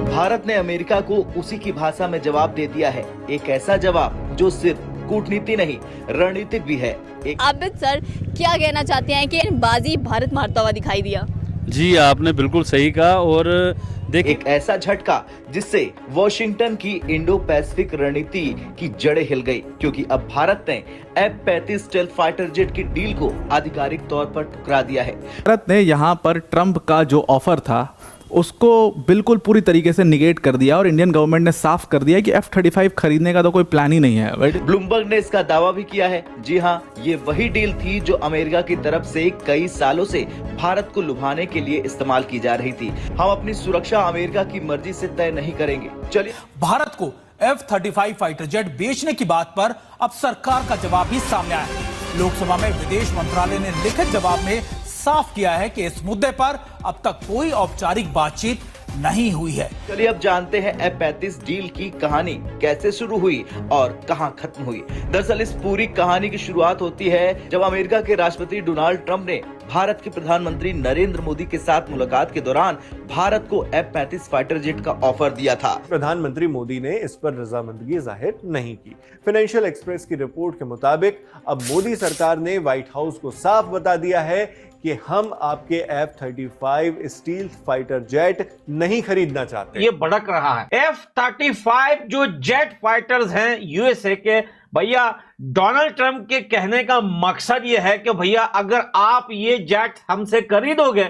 भारत ने अमेरिका को उसी की भाषा में जवाब दे दिया है, एक ऐसा जवाब जो सिर्फ कूटनीति नहीं रणनीतिक भी है। आबिद सर, क्या कहना चाहते हैं कि बाजी भारत मारता हुआ दिखाई दिया? जी, आपने बिल्कुल सही कहा। और देखिए, एक ऐसा झटका जिससे वॉशिंगटन की इंडो पैसिफिक रणनीति की जड़ें हिल गई, क्योंकि अब भारत ने F-35 स्टेल्थ फाइटर जेट की डील को आधिकारिक तौर पर ठुकरा दिया है। भारत ने यहाँ पर ट्रंप का जो ऑफर था उसको बिल्कुल पूरी तरीके से निगेट कर दिया और इंडियन गवर्नमेंट ने साफ कर दिया कि F-35 खरीदने का तो कोई प्लान ही नहीं है। ब्लूमबर्ग ने इसका दावा भी किया है। जी हाँ, ये वही डील थी जो अमेरिका की तरफ से कई सालों से भारत को लुभाने के लिए इस्तेमाल की जा रही थी। हम अपनी सुरक्षा अमेरिका की मर्जी से तय नहीं करेंगे। चलिए, भारत को F-35 फाइटर जेट बेचने की बात पर अब सरकार का जवाब भी सामने आया है। लोकसभा में विदेश मंत्रालय ने लिखित जवाब में साफ किया है कि इस मुद्दे पर अब तक कोई औपचारिक बातचीत नहीं हुई है। चलिए अब जानते हैं F-35 डील की कहानी कैसे शुरू हुई और कहां खत्म हुई। दरअसल इस पूरी कहानी की शुरुआत होती है जब अमेरिका के राष्ट्रपति डोनाल्ड ट्रंप ने भारत के प्रधानमंत्री नरेंद्र मोदी के साथ मुलाकात के दौरान भारत को F-35 फाइटर जेट का ऑफर दिया था। प्रधानमंत्री मोदी ने इस पर रजामंदगी जाहिर नहीं की। फाइनेंशियल एक्सप्रेस की रिपोर्ट के मुताबिक अब मोदी सरकार ने व्हाइट हाउस को साफ बता दिया है कि हम आपके F-35 स्टील्थ फाइटर जेट नहीं खरीदना चाहते। ये भड़क रहा है। F-35 जो जेट फाइटर्स हैं यूएसए के, भैया डोनाल्ड ट्रंप के कहने का मकसद ये है कि भैया अगर आप ये जेट हमसे खरीदोगे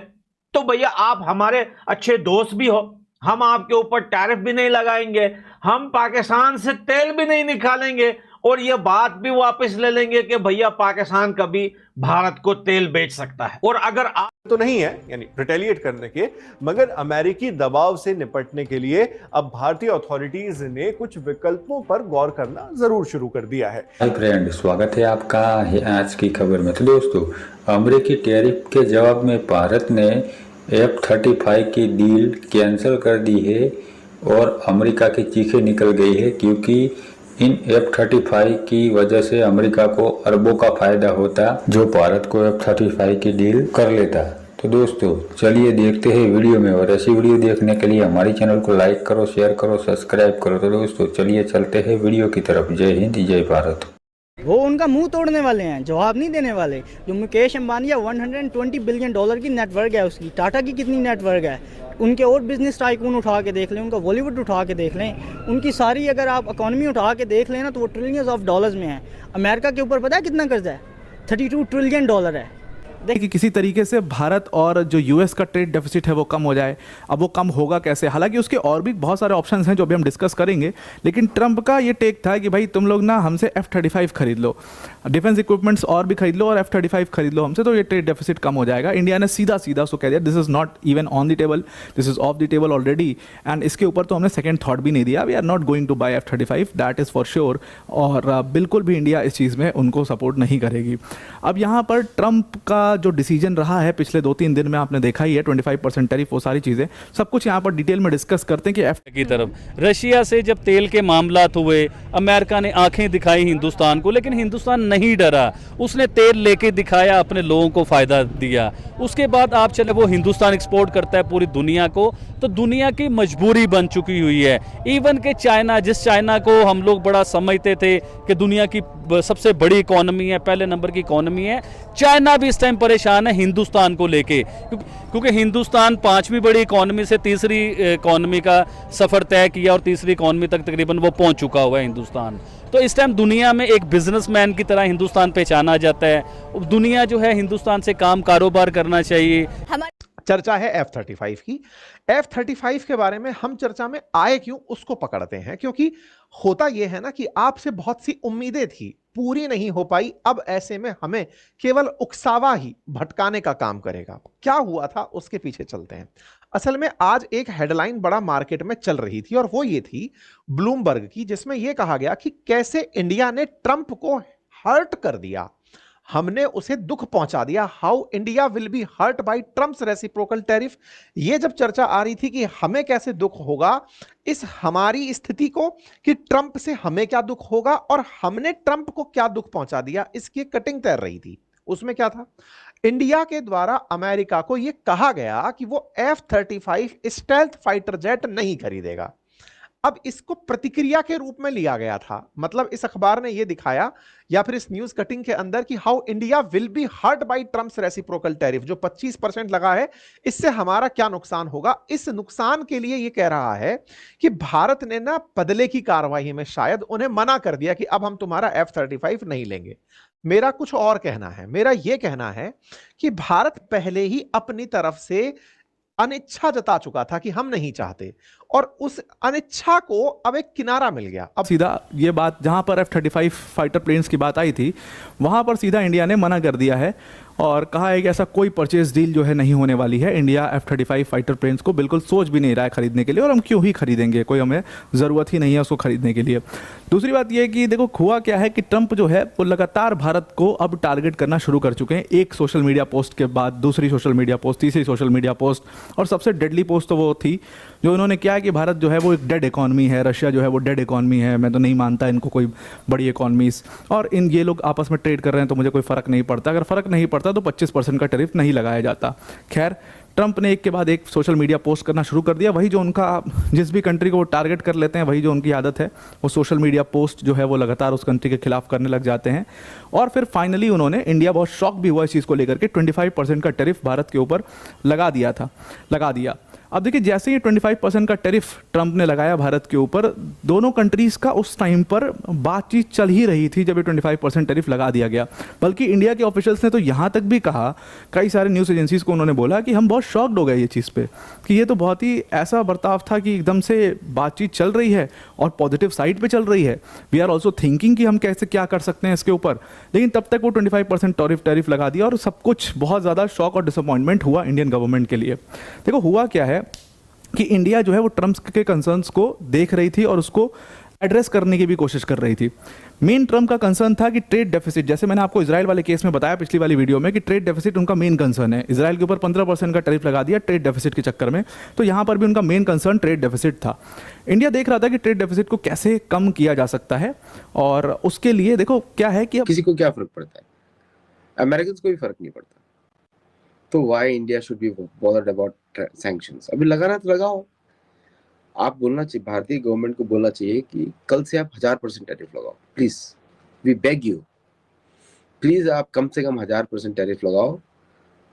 तो भैया आप हमारे अच्छे दोस्त भी हो, हम आपके ऊपर टैरिफ भी नहीं लगाएंगे, हम पाकिस्तान से तेल भी नहीं निकालेंगे और ये बात भी वापस ले लेंगे कि भैया पाकिस्तान कभी भारत को तेल बेच सकता है। और अगर आप तो नहीं है, यानी रिटेलिएट करने के, मगर अमेरिकी दबाव से निपटने के लिए अब भारतीय अथॉरिटीज ने कुछ विकल्पों पर गौर करना जरूर शुरू कर दिया है। हाय फ्रेंड, स्वागत है आपका आज की खबर में। तो दोस्तों, अमेरिकी टैरिफ के जवाब में भारत ने F-35 की डील कैंसिल कर दी है और अमेरिका की चीखें निकल गई है, क्योंकि इन F-35 की वजह से अमेरिका को अरबों का फायदा होता जो भारत को F-35 की डील कर लेता। तो दोस्तों चलिए देखते हैं वीडियो में, और ऐसी वीडियो देखने के लिए हमारे चैनल को लाइक करो, शेयर करो, सब्सक्राइब करो। तो दोस्तों चलिए चलते हैं वीडियो की तरफ। जय हिंद, जय भारत। वो उनका मुंह तोड़ने वाले हैं, जवाब नहीं देने वाले। जो मुकेश अंबानी है, $120 बिलियन की नेटवर्क है उसकी, टाटा की कितनी नेटवर्क है, उनके और बिजनेस टाइकून उठा के देख लें, उनका बॉलीवुड उठा के देख लें, उनकी सारी अगर आप इकॉनमी उठा के देख लें ना तो वो ट्रिलियंस ऑफ डॉलर्स में है। अमेरिका के ऊपर पता है कितना कर्जा है? $32 ट्रिलियन है। कि किसी तरीके से भारत और जो यूएस का ट्रेड डेफिसिट है वो कम हो जाए। अब वो कम होगा कैसे? हालांकि उसके और भी बहुत सारे ऑप्शंस हैं जो अभी हम डिस्कस करेंगे, लेकिन ट्रंप का ये टेक था कि भाई तुम लोग ना हमसे F-35 खरीद लो, डिफेंस इक्विपमेंट्स और भी खरीद लो और F-35 खरीद लो हमसे, तो ये ट्रेड डेफिसिट कम हो जाएगा। इंडिया ने सीधा सीधा उसको कह दिया this is not even on the table, this is off the table already, and इसके ऊपर तो हमने सेकेंड थॉट भी नहीं दिया। We are not going to buy F-35, that is for sure. और बिल्कुल भी इंडिया इस चीज़ में उनको सपोर्ट नहीं करेगी। अब यहाँ पर ट्रंप का जो डिसीजन रहा है पिछले 2-3 दिन में आपने देखा ही है, 25% टैरिफ, वो सारी चीज़ें सब कुछ यहाँ पर डिटेल में डिस्कस करते हैं कि F की तरफ रशिया से जब तेल के मामलात हुए, अमेरिका ने आंखें दिखाई हिंदुस्तान को, लेकिन हिंदुस्तान नहीं डरा, उसने तेल लेके दिखाया, अपने लोगों को फायदा दिया। उसके बाद आप चले, वो हिंदुस्तान एक्सपोर्ट करता है पूरी दुनिया को, तो दुनिया की मजबूरी बन चुकी हुई है। इवन के चाइना, जिस चाइना को हम लोग बड़ा समझते थे कि दुनिया की सबसे बड़ी इकोनॉमी है, पहले नंबर की इकोनॉमी है, चाइना भी इस टाइम परेशान है हिंदुस्तान को लेके, क्योंकि हिंदुस्तान 5वीं बड़ी इकोनॉमी से तीसरी इकोनॉमी का सफर तय किया और तीसरी इकोनॉमी तक तकरीबन वो पहुंच चुका हुआ है हिंदुस्तान। तो इस टाइम दुनिया में एक बिजनेसमैन की तरह हिंदुस्तान पहचाना जाता है। दुनिया जो है हिंदुस्तान से काम कारोबार करना चाहिए। चर्चा है F-35 की। F-35 के बारे में हम चर्चा में आए क्यों, उसको पकड़ते हैं। क्योंकि होता यह है ना कि आपसे बहुत सी उम्मीदें थी, पूरी नहीं हो पाई। अब ऐसे में हमें केवल उकसावा ही भटकाने का काम करेगा। क्या हुआ था उसके पीछे चलते हैं। असल में आज एक हेडलाइन बड़ा मार्केट में चल रही थी और वो ये थी ब्लूमबर्ग की, जिसमें यह कहा गया कि कैसे इंडिया ने ट्रंप को हर्ट कर दिया, हमने उसे दुख पहुंचा दिया। How India will be hurt by Trump's reciprocal tariff. ये जब चर्चा आ रही थी कि हमें कैसे दुख होगा इस हमारी स्थिति को, कि ट्रंप से हमें क्या दुख होगा और हमने ट्रंप को क्या दुख पहुंचा दिया, इसकी कटिंग तैर रही थी। उसमें क्या था, इंडिया के द्वारा अमेरिका को यह कहा गया कि वो F-35 स्टेल्थ फाइटर जेट नहीं खरीदेगा। अब इसको प्रतिक्रिया के रूप में लिया गया था, मतलब इस अखबार ने यह दिखाया या फिर इस न्यूज कटिंग के अंदर कि how India will be hurt by Trump's reciprocal tariff, जो 25% लगा है, इससे हमारा क्या नुकसान होगा। इस नुकसान के लिए यह कह रहा है कि भारत ने ना बदले की कार्रवाई में शायद उन्हें मना कर दिया कि अब हम तुम्हारा F-35 नहीं लेंगे। मेरा कुछ और कहना है, मेरा यह कहना है कि भारत पहले ही अपनी तरफ से अनिच्छा जता चुका था कि हम नहीं चाहते, और उस अनिच्छा को अब एक किनारा मिल गया। अब सीधा ये बात, जहां पर F-35 फाइटर प्लेन्स की बात आई थी, वहां पर सीधा इंडिया ने मना कर दिया है और कहा है कि ऐसा कोई परचेज डील जो है नहीं होने वाली है। इंडिया F-35 फाइटर प्लेन्स को बिल्कुल सोच भी नहीं रहा है खरीदने के लिए, और हम क्यों ही खरीदेंगे, कोई हमें ज़रूरत ही नहीं है उसको खरीदने के लिए। दूसरी बात यह कि देखो हुआ क्या है कि ट्रंप जो है वो लगातार भारत को अब टारगेट करना शुरू कर चुके हैं। एक सोशल मीडिया पोस्ट के बाद दूसरी सोशल मीडिया पोस्ट, तीसरी सोशल मीडिया पोस्ट, और सबसे डेडली पोस्ट तो वो थी जो उन्होंने क्या है कि भारत जो है वो एक डेड इकॉनमी है, रशिया जो है वो डेड इकॉनमी है, मैं तो नहीं मानता इनको कोई बड़ी इकॉनमीज, और ये लोग आपस में ट्रेड कर रहे हैं तो मुझे कोई फ़र्क नहीं पड़ता। अगर फ़र्क नहीं पड़ता तो 25% का टैरिफ नहीं लगाया जाता। खैर, ट्रंप ने एक के बाद एक सोशल मीडिया पोस्ट करना शुरू कर दिया। वही जो उनका, जिस भी कंट्री को वो टारगेट कर लेते हैं, वही जो उनकी आदत है, वो सोशल मीडिया पोस्ट जो है वो लगातार उस कंट्री के खिलाफ करने लग जाते हैं। और फिर फाइनली उन्होंने, इंडिया बहुत शॉक भी हुआ इस चीज़ को लेकर के, 25% का टैरिफ भारत के ऊपर लगा दिया। अब देखिए, जैसे ही 25% का टैरिफ ट्रंप ने लगाया भारत के ऊपर, दोनों कंट्रीज़ का उस टाइम पर बातचीत चल ही रही थी जब ये 25% टैरिफ लगा दिया गया। बल्कि इंडिया के ऑफिशियल्स ने तो यहाँ तक भी कहा, कई सारे न्यूज़ एजेंसीज को उन्होंने बोला कि हम बहुत शॉक्ड हो गए ये चीज़ पे, कि ये तो बहुत ही ऐसा बर्ताव था कि एकदम से बातचीत चल रही है और पॉजिटिव साइड पे चल रही है। वी आर ऑल्सो थिंकिंग कि हम कैसे क्या कर सकते हैं इसके ऊपर, लेकिन तब तक वो 25% टैरिफ लगा दिया और सब कुछ बहुत ज़्यादा शॉक और डिसअपॉइंटमेंट हुआ इंडियन गवर्नमेंट के लिए। देखो हुआ क्या है कि इंडिया जो है वो ट्रम्प के कंसर्न्स को देख रही थी और उसको एड्रेस करने की भी कोशिश कर रही थी। मेन ट्रम्प का कंसर्न था कि ट्रेड डेफिसिट, जैसे मैंने आपको इजराइल वाले केस में बताया पिछली वाली वीडियो में कि ट्रेड डेफिसिट उनका मेन कंसर्न है। इजराइल के ऊपर 15% का टैरिफ लगा दिया ट्रेड डेफिसिट के चक्कर में, तो यहाँ पर भी उनका मेन कंसर्न ट्रेड डेफिसिट था। इंडिया देख रहा था कि ट्रेड डेफिसिट को कैसे कम किया जा सकता है, और उसके लिए देखो क्या है कि किसी को क्या फर्क पड़ता है, अमेरिकन को भी फर्क नहीं पड़ता, तो why India should be bothered about sanctions. अभी लगाना तो लगाओ। आप बोलना चाहिए, भारतीय गवर्नमेंट को बोलना चाहिए कि कल से आप 1000% टैरिफ लगाओ, please, we beg you, please आप कम से कम 1000% टैरिफ लगाओ।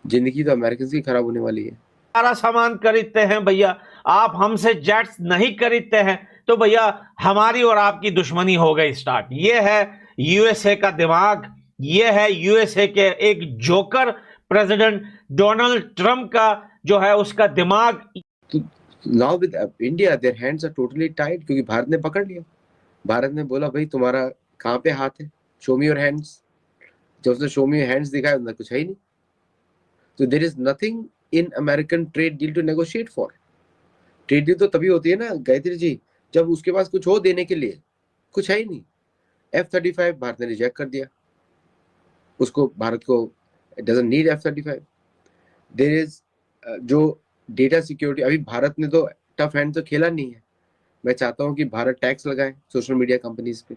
जिंदगी तो अमेरिकन की खराब होने वाली है। सारा सामान खरीदते हैं भैया, आप हमसे जेट्स नहीं खरीदते हैं तो भैया हमारी और आपकी दुश्मनी हो गई स्टार्ट। ये है यूएसए का दिमाग, ये है यूएसए के एक जोकर प्रेसिडेंट डोनाल्ड ट्रंप का जो है उसका दिमाग। Now with India their hands are totally tight, क्योंकि भारत ने पकड़ लिया। भारत ने बोला भाई तुम्हारा कहाँ पे हाथ है, शो मी योर हैंड्स। जब उसने शो मी योर हैंड्स दिखाया अंदर कुछ है ही नहीं। तो there is nothing in American trade deal to negotiate for. Trade deal तो तभी होती है ना गायत्री जी, जब उसके पास कुछ हो देने के लिए, कुछ है ही नहीं। F-35 भारत ने रिजेक्ट कर दिया, उसको भारत को doesn't need F-35। There is जो डेटा सिक्योरिटी, अभी भारत ने तो टफ हैंड तो खेला नहीं है। मैं चाहता हूं कि भारत टैक्स लगाए सोशल मीडिया कंपनीज पे।